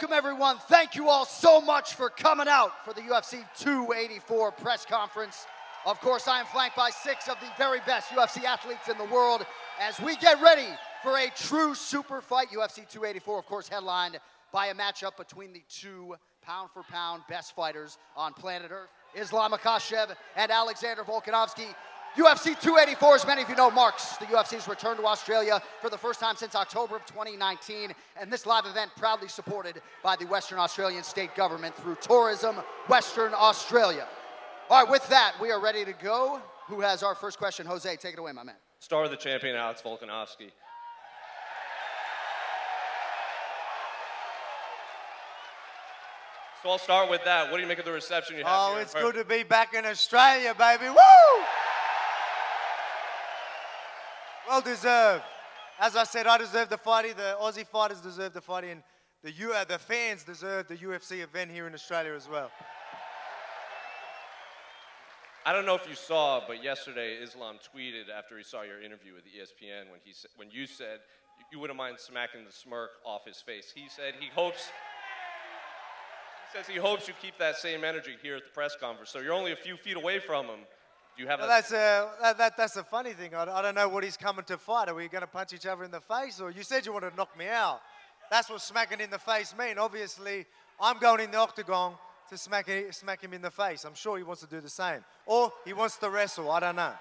Welcome, everyone. Thank you all so much for coming out for the UFC 284 press conference. Of course, I am flanked by 6 of the very best UFC athletes in the world as we get ready for a true super fight. UFC 284, of course, headlined by a matchup between the 2 pound-for-pound best fighters on planet Earth, Islam Makhachev and Alexander Volkanovski. UFC 284, as many of you know, marks the UFC's return to Australia for the first time since October of 2019, and this live event proudly supported by the Western Australian state government through Tourism Western Australia. All right, with that, we are ready to go. Who has our first question? Jose, take it away, my man. Star of the champion, Alex Volkanovski. So I'll start with that. What do you make of the reception you have here? Oh, it's good to be back in Australia, baby. Woo! Well deserved. As I said, I deserve the fighting. The Aussie fighters deserve the fighting. And the fans deserve the UFC event here in Australia as well. I don't know if you saw, but yesterday Islam tweeted after he saw your interview with ESPN when you said you wouldn't mind smacking the smirk off his face. He said he hopes you keep that same energy here at the press conference. So you're only a few feet away from him. Do you have well, that's a funny thing. I don't know what he's coming to fight. Are we going to punch each other in the face? Or you said you wanted to knock me out. That's what smacking in the face means. Obviously, I'm going in the octagon to smack him in the face. I'm sure he wants to do the same. Or he wants to wrestle. I don't know.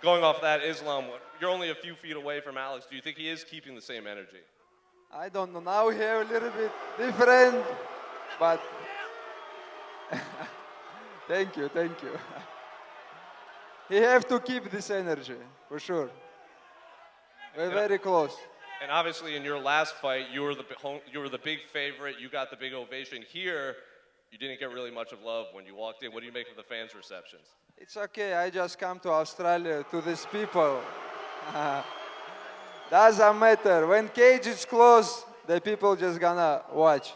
Going off that, Islam, you're only a few feet away from Alex. Do you think he is keeping the same energy? I don't know. Now we have a little bit different, but thank you. He have to keep this energy, for sure. We're very close. And obviously, in your last fight, you were the big favorite. You got the big ovation. Here, you didn't get really much of love when you walked in. What do you make of the fans' receptions? It's okay. I just come to Australia to these people. Doesn't matter. When cage is closed, the people just gonna watch.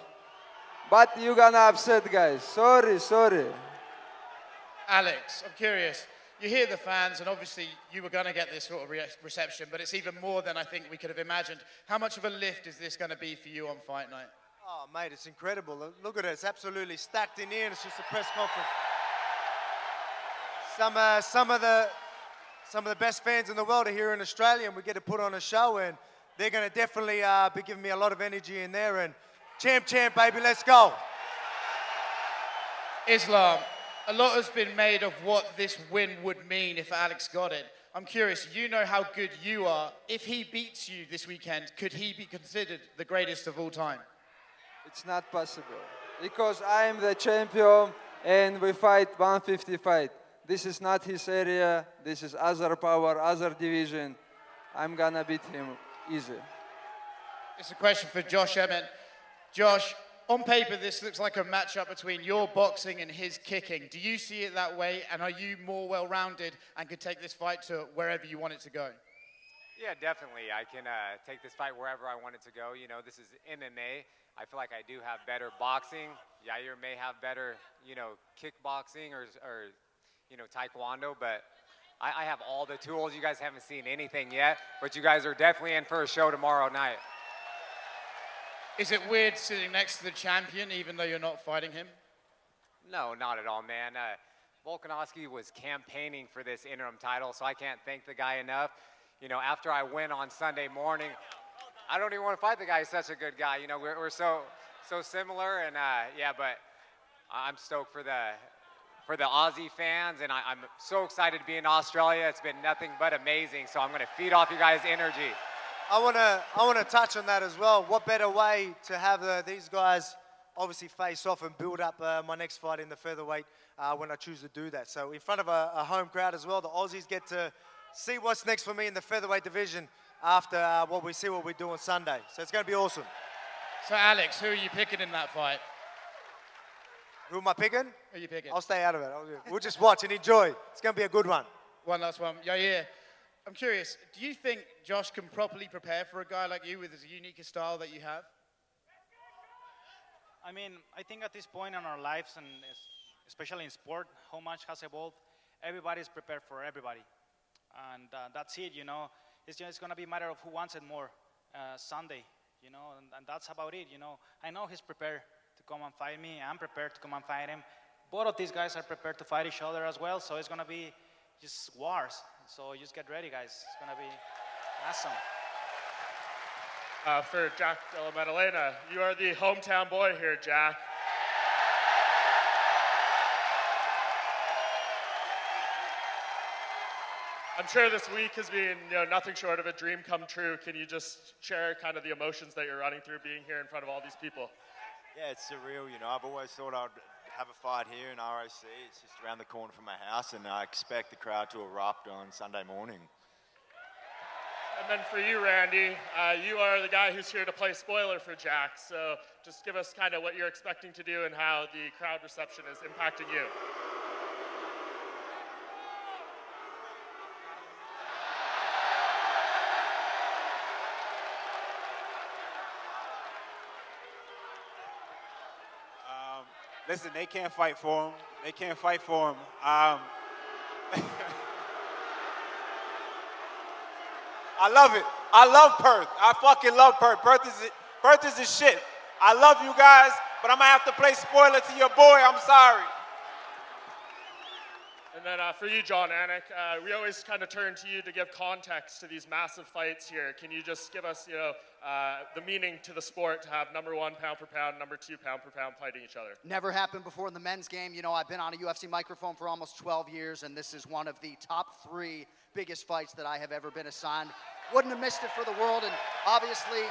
But you gonna upset, guys. Sorry. Alex, I'm curious. You hear the fans, and obviously you were going to get this sort of reception, but it's even more than I think we could have imagined. How much of a lift is this going to be for you on fight night? Oh, mate, it's incredible. Look at it. It's absolutely stacked in here. It's just a press conference. Some of the best fans in the world are here in Australia, and we get to put on a show, and they're going to definitely be giving me a lot of energy in there. And champ, baby, let's go. Islam, a lot has been made of what this win would mean if Alex got it. I'm curious, you know how good you are. If he beats you this weekend, could he be considered the greatest of all time? It's not possible. Because I am the champion and we fight 150 fight. This is not his area. This is other power, other division. I'm gonna beat him easy. It's a question for Josh Emmett. Josh, on paper, this looks like a matchup between your boxing and his kicking. Do you see it that way, and are you more well-rounded and could take this fight to wherever you want it to go? Yeah, definitely. I can take this fight wherever I want it to go. You know, this is MMA. I feel like I do have better boxing. Yair may have better, kickboxing or taekwondo, but I have all the tools. You guys haven't seen anything yet, but you guys are definitely in for a show tomorrow night. Is it weird sitting next to the champion, even though you're not fighting him? No, not at all, man. Volkanovski was campaigning for this interim title, so I can't thank the guy enough. After I win on Sunday morning, I don't even want to fight the guy. He's such a good guy. We're so similar, and but I'm stoked for the Aussie fans, and I'm so excited to be in Australia. It's been nothing but amazing, so I'm going to feed off you guys' energy. I want to touch on that as well. What better way to have these guys obviously face off and build up my next fight in the featherweight when I choose to do that. So in front of a home crowd as well, the Aussies get to see what's next for me in the featherweight division after what we do on Sunday. So it's going to be awesome. So Alex, who are you picking in that fight? Who am I picking? Who are you picking? I'll stay out of it. We'll just watch and enjoy. It's going to be a good one. One last one. Yair, I'm curious, do you think Josh can properly prepare for a guy like you with as unique a style that you have? I mean, I think at this point in our lives, and especially in sport, how much has evolved, everybody's prepared for everybody. And that's it, It's just going to be a matter of who wants it more Sunday. and that's about it. I know he's prepared to come and fight me. I'm prepared to come and fight him. Both of these guys are prepared to fight each other as well, so it's gonna be just wars. So just get ready, guys. It's gonna be awesome. For Jack Della Maddalena, you are the hometown boy here, Jack. I'm sure this week has been nothing short of a dream come true. Can you just share kind of the emotions that you're running through being here in front of all these people? Yeah, it's surreal. I've always thought I'd have a fight here in ROC. It's just around the corner from my house, and I expect the crowd to erupt on Sunday morning. And then for you, Randy, you are the guy who's here to play spoiler for Jack. So just give us kind of what you're expecting to do and how the crowd reception is impacting you. Listen, they can't fight for him. They can't fight for him. I love it. I love Perth. I fucking love Perth. Perth is the shit. I love you guys, but I'm going to have to play spoiler to your boy. I'm sorry. And then for you, John Anik, we always kind of turn to you to give context to these massive fights here. Can you just give us, the meaning to the sport to have number 1 pound for pound, number 2 pound for pound fighting each other? Never happened before in the men's game. I've been on a UFC microphone for almost 12 years, and this is one of the top 3 biggest fights that I have ever been assigned. Wouldn't have missed it for the world, and obviously,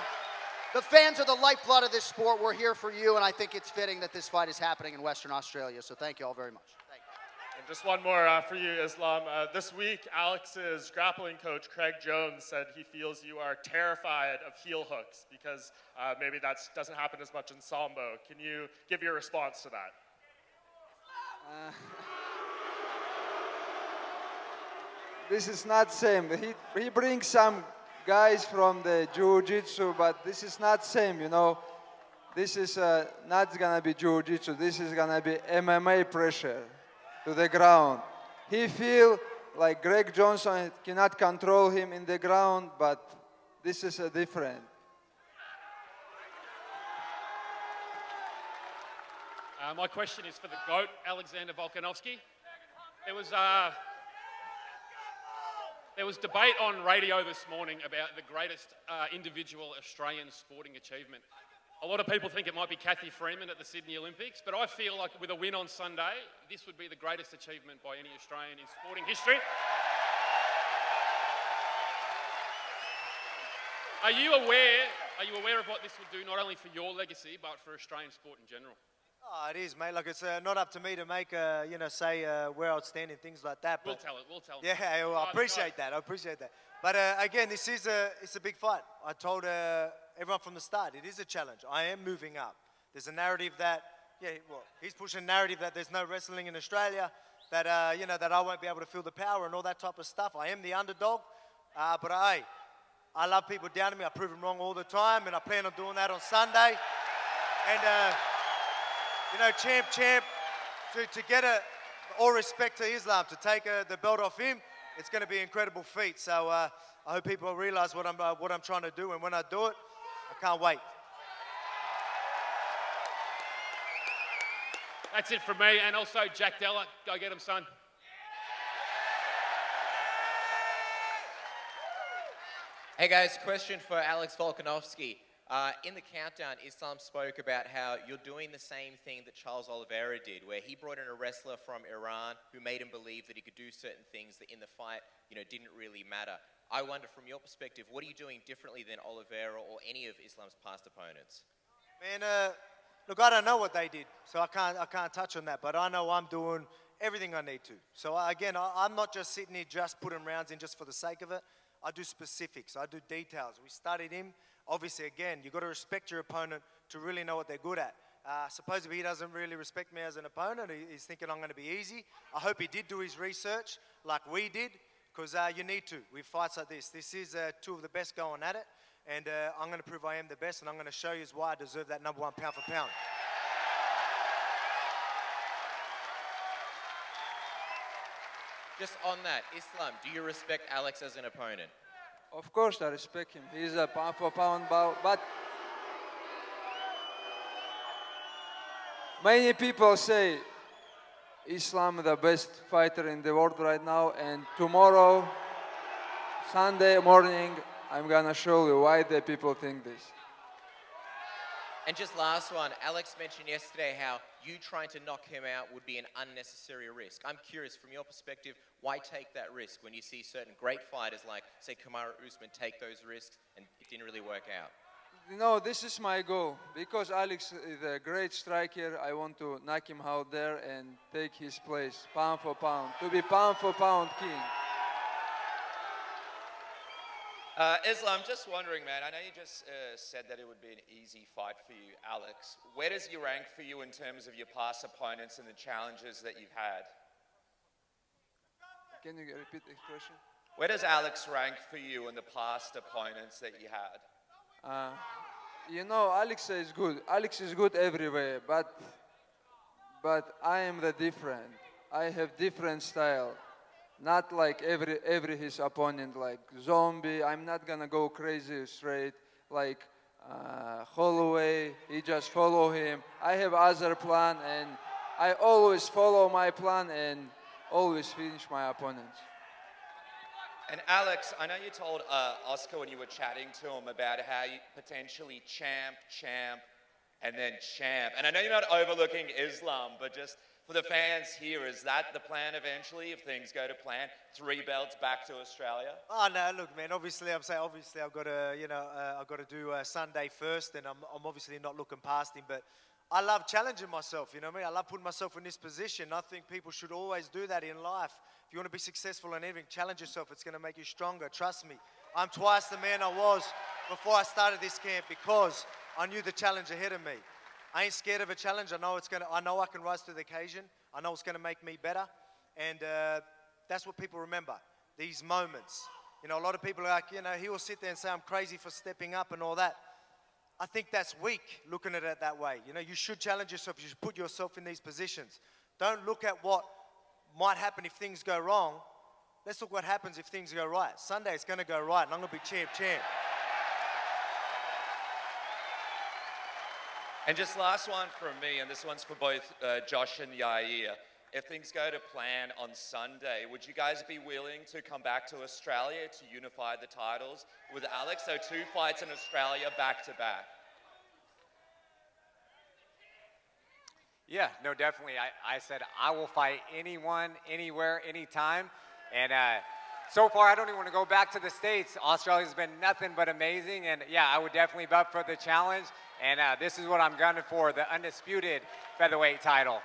the fans are the lifeblood of this sport. We're here for you, and I think it's fitting that this fight is happening in Western Australia, so thank you all very much. Thank you. And just one more for you, Islam. This week, Alex's grappling coach, Craig Jones, said he feels you are terrified of heel hooks because maybe that doesn't happen as much in Sambo. Can you give your response to that? This is not same. He brings some guys from the jiu-jitsu, but this is not same, This is not gonna be jiu-jitsu. This is gonna be MMA pressure to the ground. He feel like Greg Johnson cannot control him in the ground, but this is different. My question is for the GOAT, Alexander Volkanovski. There was debate on radio this morning about the greatest individual Australian sporting achievement. A lot of people think it might be Kathy Freeman at the Sydney Olympics, but I feel like with a win on Sunday, this would be the greatest achievement by any Australian in sporting history. Are you aware of what this would do not only for your legacy, but for Australian sport in general? Oh, it is, mate. Like, it's not up to me to make, say where I'd stand and things like that. But We'll tell them. Yeah, well, I appreciate that. But again, it's a big fight. I told everyone from the start, it is a challenge. I am moving up. There's a narrative that, he's pushing a narrative that there's no wrestling in Australia, that, that I won't be able to feel the power and all that type of stuff. I am the underdog, but I love people down to me. I prove them wrong all the time, and I plan on doing that on Sunday. And, champ, to get all respect to Islam, to take the belt off him, it's going to be an incredible feat. So I hope people realize what I'm trying to do, and when I do it, I can't wait. That's it from me, and also Jack Della. Go get him, son. Hey guys, question for Alex Volkanovski. In the countdown, Islam spoke about how you're doing the same thing that Charles Oliveira did, where he brought in a wrestler from Iran who made him believe that he could do certain things that in the fight, didn't really matter. I wonder, from your perspective, what are you doing differently than Oliveira or any of Islam's past opponents? Man, look, I don't know what they did, so I can't touch on that. But I know I'm doing everything I need to. So again, I'm not just sitting here just putting rounds in just for the sake of it. I do specifics. I do details. We studied him. Obviously, again, you've got to respect your opponent to really know what they're good at. Supposedly, he doesn't really respect me as an opponent. He's thinking I'm going to be easy. I hope he did do his research like we did, because you need to with fights like this. This is 2 of the best going at it, and I'm going to prove I am the best, and I'm going to show you why I deserve that number 1 pound for pound. Just on that, Islam, do you respect Alex as an opponent? Of course, I respect him. He's a pound for pound, but Many people say Islam the best fighter in the world right now, and tomorrow, Sunday morning, I'm gonna show you why the people think this. And just last one, Alex mentioned yesterday how you trying to knock him out would be an unnecessary risk. I'm curious, from your perspective, why take that risk when you see certain great fighters like, say, Kamaru Usman take those risks and it didn't really work out? No, this is my goal. Because Alex is a great striker, I want to knock him out there and take his place, pound for pound, to be pound for pound king. Islam, just wondering, man, I know you just said that it would be an easy fight for you, Alex. Where does he rank for you in terms of your past opponents and the challenges that you've had? Can you repeat the question? Where does Alex rank for you in the past opponents that you had? You know, Alex is good. Alex is good everywhere, but I am the different. I have different style. Not like every his opponent, like zombie. I'm not gonna go crazy straight like Holloway. He just follow him. I have other plan, and I always follow my plan and always finish my opponents. And Alex, I know you told Oscar when you were chatting to him about how you potentially champ, and then champ. And I know you're not overlooking Islam, but just for the fans here, is that the plan eventually, if things go to plan? 3 belts back to Australia? Oh no, look, man. Obviously, I've got to, I've got to do Sunday first, and I'm obviously not looking past him. But I love challenging myself. You know what I mean? I love putting myself in this position. I think people should always do that in life. If you want to be successful in anything, challenge yourself. It's going to make you stronger. Trust me. I'm twice the man I was before I started this camp because I knew the challenge ahead of me. I ain't scared of a challenge. I know I can rise to the occasion. I know it's going to make me better. And that's what people remember, these moments. You know, a lot of people are like, he will sit there and say I'm crazy for stepping up and all that. I think that's weak, looking at it that way. You know, you should challenge yourself. You should put yourself in these positions. Don't look at what might happen if things go wrong. Let's look what happens if things go right. Sunday it's going to go right, and I'm going to be champ. And just last one from me, and this one's for both Josh and Yair. If things go to plan on Sunday, would you guys be willing to come back to Australia to unify the titles with Alex? So 2 fights in Australia back to back. Yeah, no, definitely. I said I will fight anyone, anywhere, anytime. And so far, I don't even want to go back to the States. Australia's been nothing but amazing. And yeah, I would definitely be up for the challenge. And this is what I'm gunning for, the undisputed featherweight title.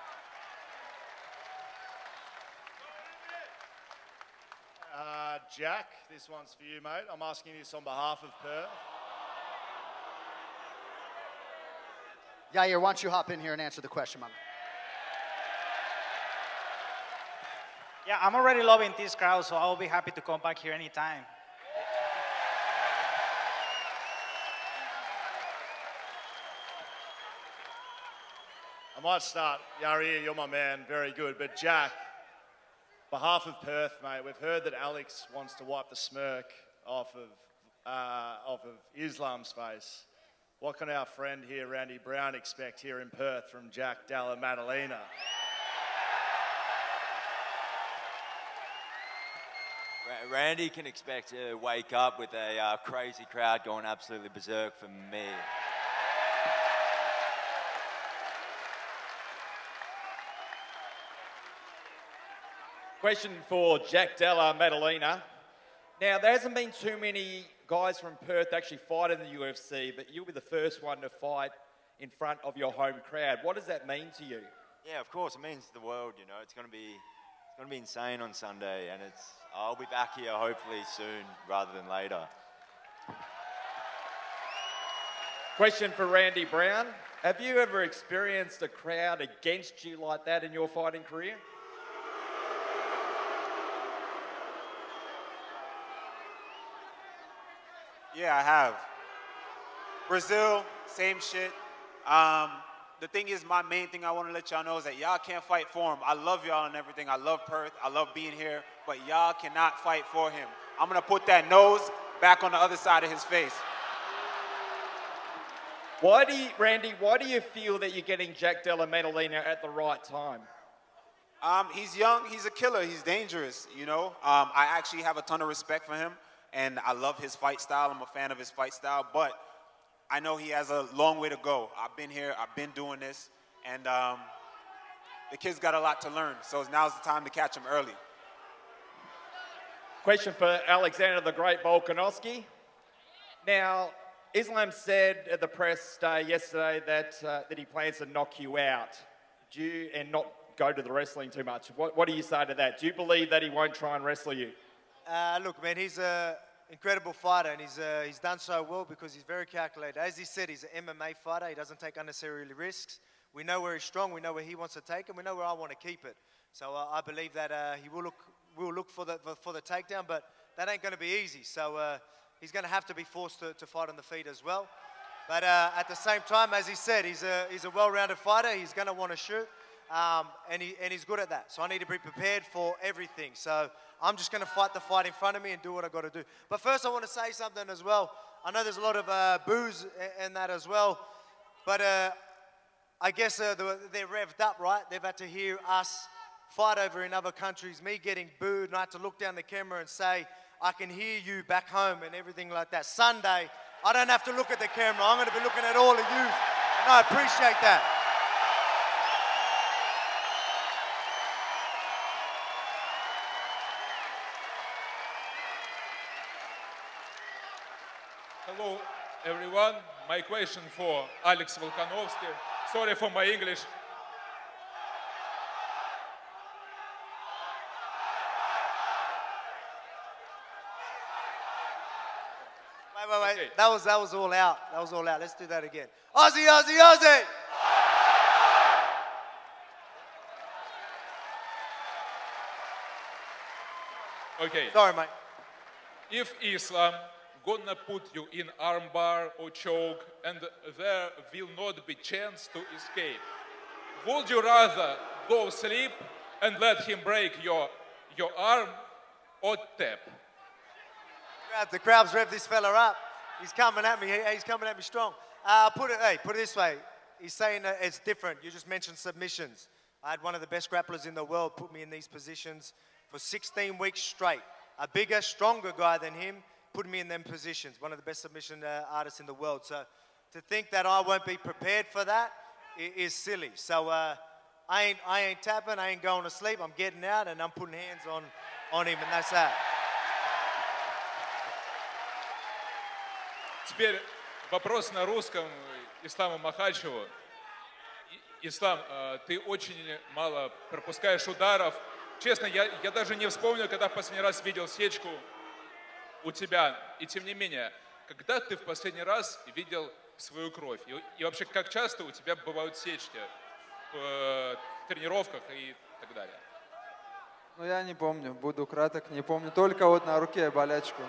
Jack, this one's for you, mate. I'm asking this on behalf of Perth. Yair, why don't you hop in here and answer the question, man? Yeah, I'm already loving this crowd, so I'll be happy to come back here anytime. I might start. Yair, you're my man. Very good. But Jack, behalf of Perth, mate, we've heard that Alex wants to wipe the smirk off of Islam's face. What can our friend here, Randy Brown, expect here in Perth from Jack Della Maddalena? Randy can expect to wake up with a crazy crowd going absolutely berserk for me. Question for Jack Della Maddalena. Now, there hasn't been too many guys from Perth actually fight in the UFC, but you'll be the first one to fight in front of your home crowd. What does that mean to you? Yeah, of course, it means the world. You know, it's going to be insane on Sunday, and I'll be back here hopefully soon rather than later. Question for Randy Brown. Have you ever experienced a crowd against you like that in your fighting career? Yeah, I have. Brazil, same shit. The thing is, my main thing I want to let y'all know is that y'all can't fight for him. I love y'all and everything. I love Perth. I love being here. But y'all cannot fight for him. I'm going to put that nose back on the other side of his face. Randy, why do you feel that you're getting Jack Della Maddalena at the right time? He's young, he's a killer, he's dangerous, you know. I actually have a ton of respect for him, and I love his fight style. I'm a fan of his fight style, but I know he has a long way to go. I've been here, I've been doing this, and the kid's got a lot to learn, so now's the time to catch him early. Question for Alexander the Great Volkanovski. Now, Islam said at the press day yesterday that he plans to knock you out and not go to the wrestling too much. What do you say to that? Do you believe that he won't try and wrestle you? Look, man, he's an incredible fighter, and he's done so well because he's very calculated. As he said, he's an MMA fighter. He doesn't take unnecessary risks. We know where he's strong. We know where he wants to take him. We know where I want to keep it. So I believe that he will look for the takedown, but that ain't going to be easy. So he's going to have to be forced to fight on the feet as well. But at the same time, as he said, he's a well-rounded fighter. He's going to want to shoot, and he's good at that. So I need to be prepared for everything. So I'm just going to fight the fight in front of me and do what I got to do. But first, I want to say something as well. I know there's a lot of boos in that as well, but I guess they're revved up, right? They've had to hear us fight over in other countries, me getting booed, and I had to look down the camera and say, I can hear you back home and everything like that. Sunday, I don't have to look at the camera. I'm going to be looking at all of you, and I appreciate that. Hello, everyone. My question for Alex Volkanovski. Sorry for my English. Wait. Okay. That was all out. That was all out. Let's do that again. Aussie, Aussie, Aussie! Okay. Sorry, mate. If Islam gonna put you in armbar or choke and there will not be chance to escape, would you rather go sleep and let him break your arm or tap? The crowd's revved this fella up. He's coming at me. He's coming at me strong. Put it this way. He's saying that it's different. You just mentioned submissions. I had one of the best grapplers in the world put me in these positions for 16 weeks straight. A bigger, stronger guy than him put me in them positions. One of the best submission artists in the world. So to think that I won't be prepared for that is silly. So I ain't tapping. I ain't going to sleep. I'm getting out and I'm putting hands on him, and that's that. Теперь вопрос на русском Исламу Махачеву. Ислам, ты очень мало пропускаешь ударов. Честно, я даже не вспомню, когда в последний раз видел сечку у тебя. И тем не менее, когда ты в последний раз видел свою кровь? И вообще, как часто у тебя бывают сечки в тренировках и так далее? Ну, я не помню, буду краток, не помню. Только вот на руке болячку.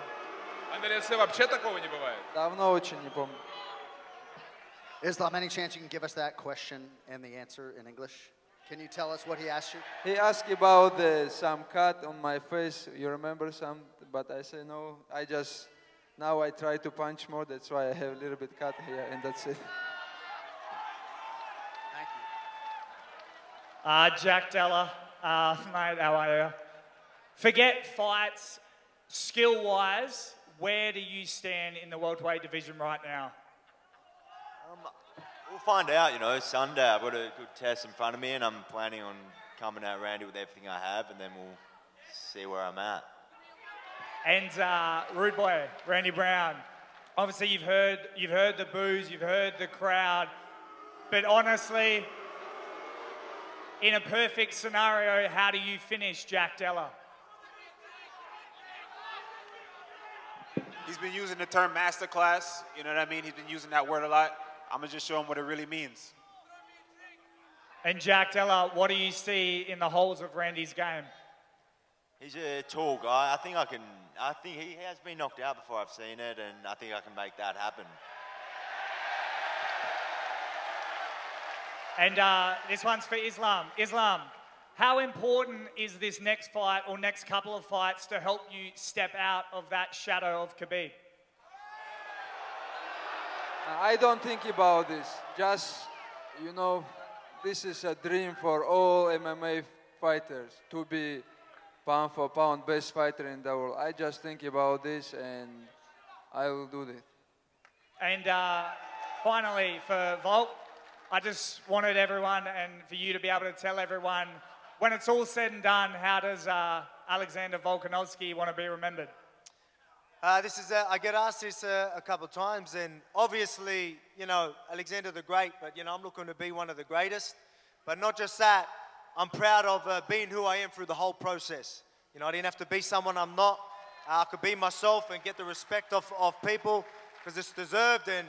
А на лице вообще такого не бывает? Давно очень не помню. Islam, any chance you can give us that question and the answer in English? Can you tell us what he asked you? He asked about some cut on my face. You remember some? But I say no. Now I try to punch more. That's why I have a little bit cut here, and that's it. Thank you. Jack Della, mate, how are you? Forget fights, skill-wise, where do you stand in the welterweight division right now? We'll find out, Sunday. I've got a good test in front of me, and I'm planning on coming at Randy with everything I have, and then we'll see where I'm at. And rude boy, Randy Brown. Obviously, you've heard the boos, you've heard the crowd, but honestly, in a perfect scenario, how do you finish Jack Della? He's been using the term masterclass, you know what I mean? He's been using that word a lot. I'm going to just show him what it really means. And Jack Della, what do you see in the holes of Randy's game? He's a tall guy. I think he has been knocked out before I've seen it, and I think I can make that happen. And this one's for Islam. Islam, how important is this next fight or next couple of fights to help you step out of that shadow of Khabib? I don't think about this. Just, you know, this is a dream for all MMA fighters to be pound for pound best fighter in the world. I just think about this and I will do it. And finally, for Volk, I just wanted everyone and for you to be able to tell everyone, when it's all said and done, how does Alexander Volkanovski want to be remembered? I get asked this a couple of times, and obviously, you know, Alexander the Great, but, you know, I'm looking to be one of the greatest. But not just that, I'm proud of being who I am through the whole process. You know, I didn't have to be someone I'm not. I could be myself and get the respect of people because it's deserved, and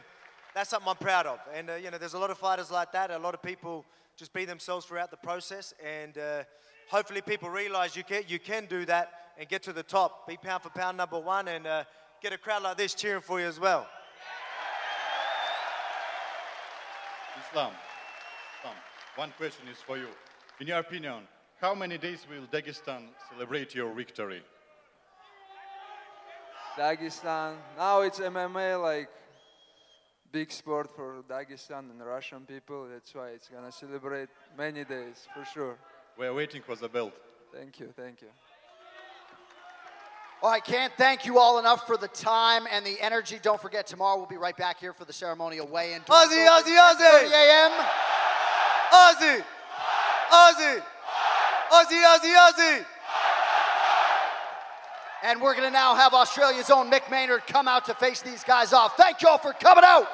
that's something I'm proud of. And, you know, there's a lot of fighters like that. A lot of people just be themselves throughout the process, and hopefully people realize you can do that and get to the top. Be pound for pound #1 and get a crowd like this cheering for you as well. Islam, one question is for you. In your opinion, how many days will Dagestan celebrate your victory? Dagestan, now it's MMA, like big sport for Dagestan and Russian people. That's why it's gonna celebrate many days, for sure. We're waiting for the belt. Thank you, thank you. Well, I can't thank you all enough for the time and the energy. Don't forget, tomorrow we'll be right back here for the ceremonial weigh-in. Aussie, Aussie, Aussie! 10:30 a.m. Aussie! Aussie! Aussie, Aussie, Aussie! And we're going to now have Australia's own Mick Maynard come out to face these guys off. Thank you all for coming out.